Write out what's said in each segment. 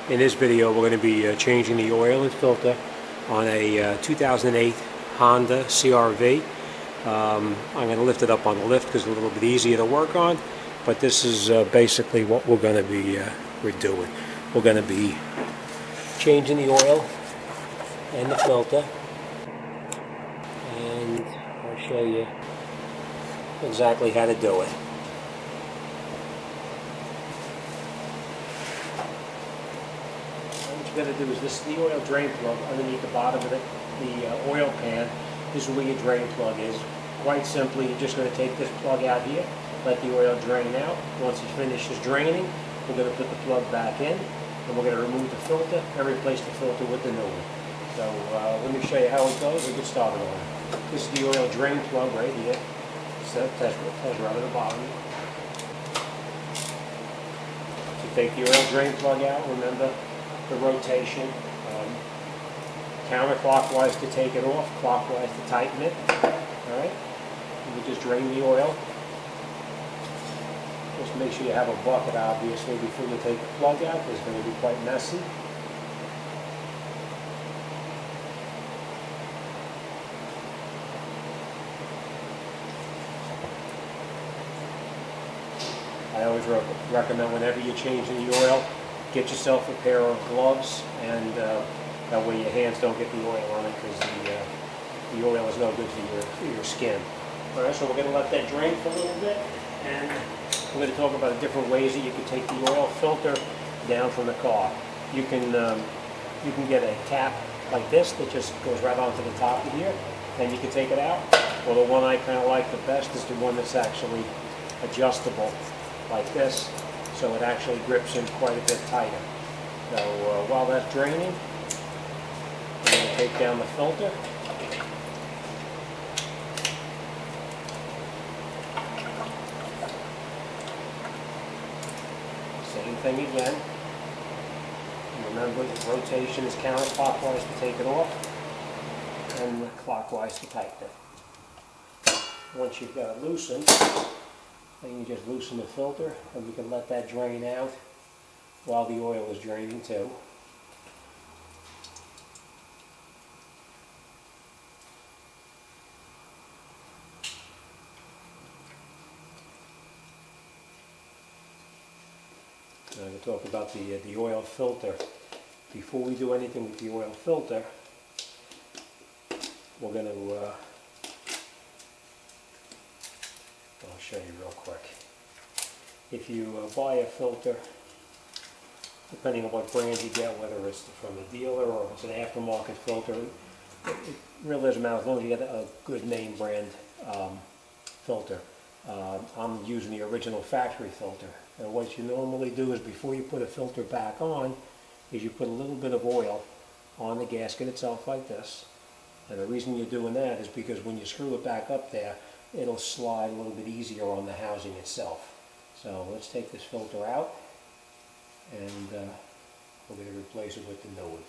In this video we're going to be changing the oil and filter on a 2008 Honda CRV. I'm going to lift it up on the lift because it's a little bit easier to work on, but this is basically what we're going to be doing. We're going to be changing the oil and the filter, and I'll show you exactly how to do it. What you're going to do is this is the oil drain plug underneath the bottom of the oil pan. This is where your drain plug is. Quite simply, you're just going to take this plug out here, let the oil drain out. Once it finishes draining, we're going to put the plug back in, and we're going to remove the filter and replace the filter with the new one. So let me show you how it goes. We'll get started on it. This is the oil drain plug right here. So test right at the bottom. So take the oil drain plug out. Remember the rotation. Counterclockwise to take it off, clockwise to tighten it. Alright? You just drain the oil. Just make sure you have a bucket, obviously, before you take the plug out, because it's going to be quite messy. I always recommend whenever you're changing the oil, get yourself a pair of gloves, and that way your hands don't get the oil on it, because the oil is no good for your skin. Alright, so we're going to let that drain for a little bit, and we're going to talk about the different ways that you can take the oil filter down from the car. You can get a cap like this that just goes right onto the top of here, and you can take it out. Or the one I kind of like the best is the one that's actually adjustable like this, so it actually grips in quite a bit tighter. So while that's draining, we're going to take down the filter. Same thing again. Remember, the rotation is counterclockwise to take it off, and clockwise to tighten it. Once you've got it loosened, then you just loosen the filter, and we can let that drain out while the oil is draining too. Now I'm going to talk about the oil filter. Before we do anything with the oil filter, we're going to I'll show you real quick. If you buy a filter, depending on what brand you get, whether it's from a dealer or if it's an aftermarket filter, it really doesn't matter as long as you get a good name brand filter. I'm using the original factory filter. And what you normally do is, before you put a filter back on, is you put a little bit of oil on the gasket itself like this. And the reason you're doing that is because when you screw it back up there, it'll slide a little bit easier on the housing itself. So let's take this filter out, and we're going to replace it with the new one.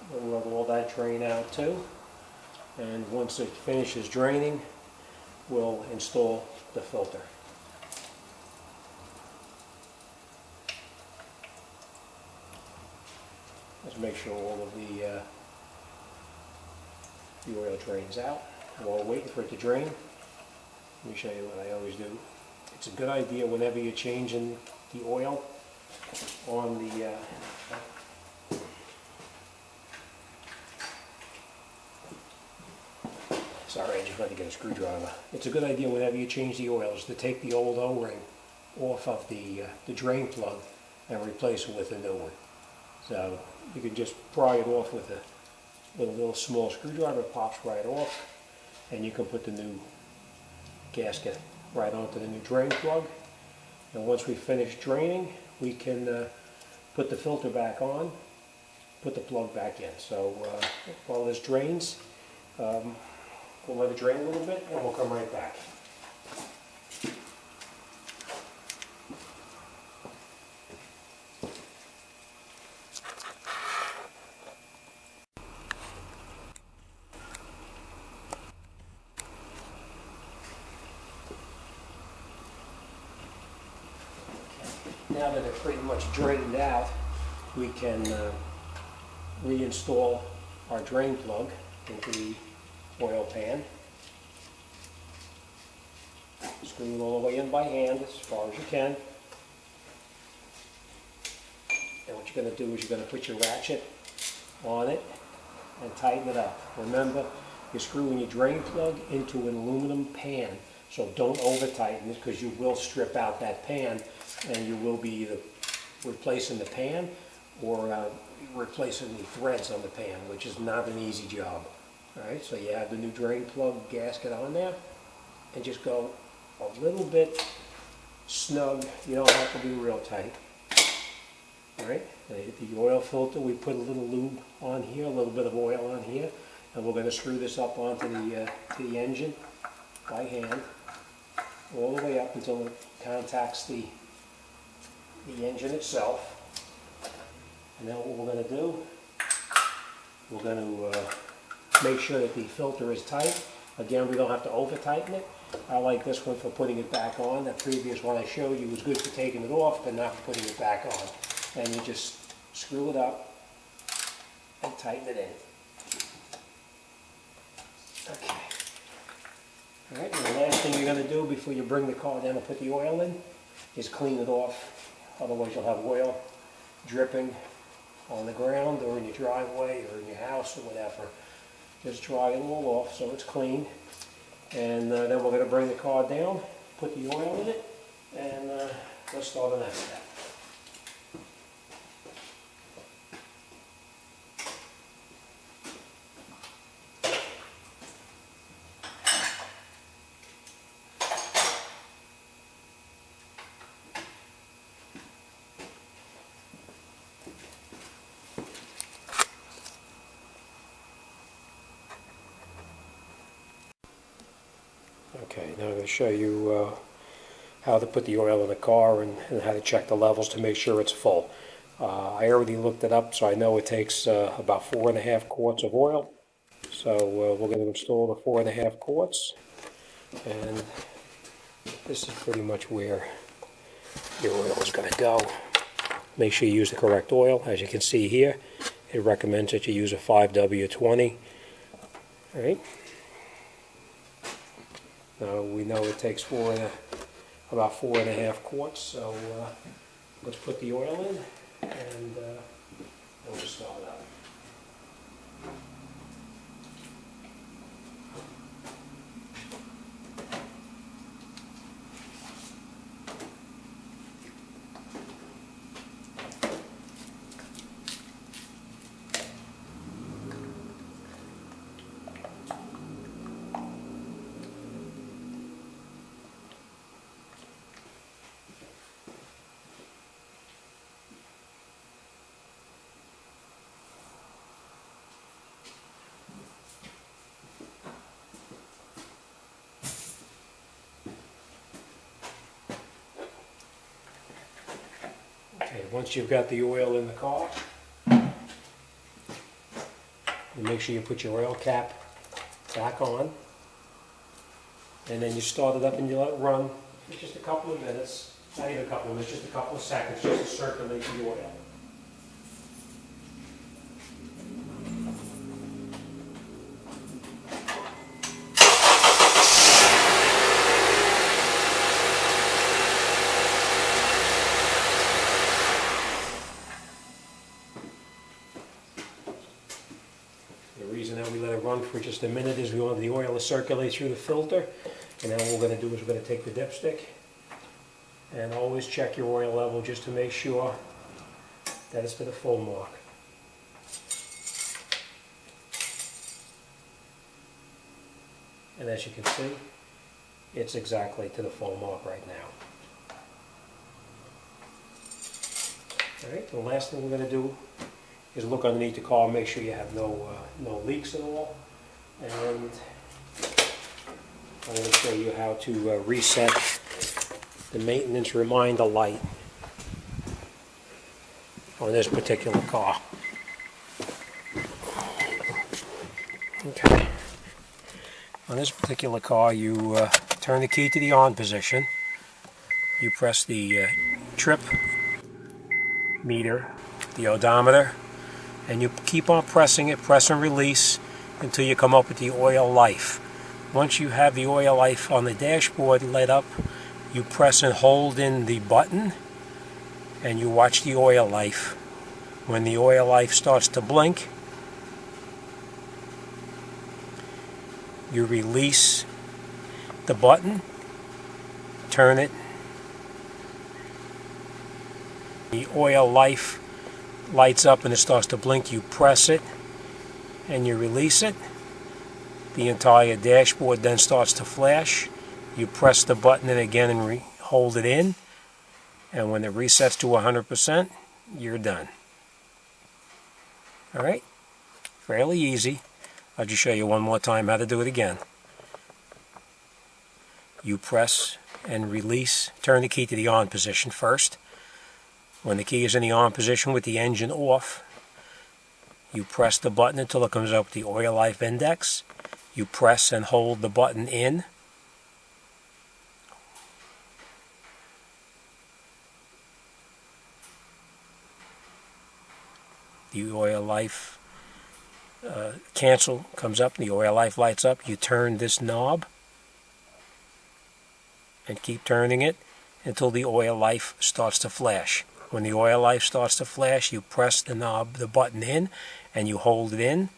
We'll let all that drain out too, and once it finishes draining, we'll install the filter. Let's make sure all of the oil drains out. While waiting for it to drain, let me show you what I always do. It's a good idea whenever you're changing the oil on the sorry, I just had to get a screwdriver. It's a good idea whenever you change the oils to take the old O-ring off of the drain plug and replace it with a new one. So you can just pry it off with a little small screwdriver. It pops right off, and you can put the new gasket right onto the new drain plug. And once we finish draining, we can put the filter back on, put the plug back in. So while this drains, we'll let it drain a little bit, and we'll come right back. Now that it's pretty much drained out, we can reinstall our drain plug into the oil pan. Screw it all the way in by hand as far as you can. And what you're going to do is you're going to put your ratchet on it and tighten it up. Remember, you're screwing your drain plug into an aluminum pan, so don't over tighten it because you will strip out that pan and you will be either replacing the pan or replacing the threads on the pan, which is not an easy job. Alright, so you have the new drain plug gasket on there and just go a little bit snug. You don't have to be real tight. Alright, the oil filter, we put a little lube on here, a little bit of oil on here, and we're going to screw this up onto the engine by hand, all the way up until it contacts the engine itself. And then what we're going to do, we're going to make sure that the filter is tight. Again, we don't have to over tighten it. I like this one for putting it back on. That previous one I showed you was good for taking it off, but not for putting it back on. And you just screw it up and tighten it in. Okay. Alright, and the last thing you're going to do before you bring the car down and put the oil in is clean it off. Otherwise you'll have oil dripping on the ground or in your driveway or in your house or whatever. Just dry it all off so it's clean. And then we're going to bring the car down, put the oil in it, and let's start on that step. Okay, now I'm going to show you how to put the oil in the car and how to check the levels to make sure it's full. I already looked it up, so I know it takes about 4.5 quarts of oil. So we're going to install the 4.5 quarts, and this is pretty much where your oil is going to go. Make sure you use the correct oil. As you can see here, it recommends that you use a 5W20. All right. Now we know it takes about 4.5 quarts, so let's put the oil in and we'll just start it up. Okay, once you've got the oil in the car, you make sure you put your oil cap back on, and then you start it up and you let it run for just a couple of minutes, not even a couple of minutes, just a couple of seconds, just to circulate the oil. The reason that we let it run for just a minute is we want the oil to circulate through the filter, and then what we're going to do is we're going to take the dipstick and always check your oil level just to make sure that it's to the full mark. And as you can see, it's exactly to the full mark right now. Alright, the last thing we're going to do is look underneath the car, make sure you have no leaks at all. And I'm going to show you how to reset the maintenance reminder light on this particular car. Okay. On this particular car, you turn the key to the on position. You press the trip meter, the odometer, and you keep on pressing it, press and release until you come up with the oil life. Once you have the oil life on the dashboard lit up, you press and hold in the button and you watch the oil life. When the oil life starts to blink, you release the button, turn it. The oil life lights up and it starts to blink. You press it and you release it. The entire dashboard then starts to flash. You press the button in again and hold it in, and when it resets to 100%, you're done. Alright, fairly easy. I'll just show you one more time how to do it again. You press and release, turn the key to the on position first. When the key is in the on position with the engine off, you press the button until it comes up with the oil life index. You press and hold the button in. The oil life cancel comes up, the oil life lights up. You turn this knob and keep turning it until the oil life starts to flash. When the oil life starts to flash, you press the knob, the button in, and you hold it in.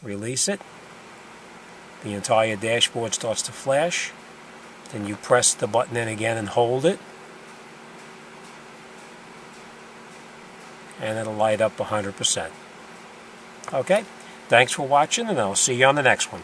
Release it. The entire dashboard starts to flash. Then you press the button in again and hold it. And it'll light up 100%. Okay, thanks for watching, and I'll see you on the next one.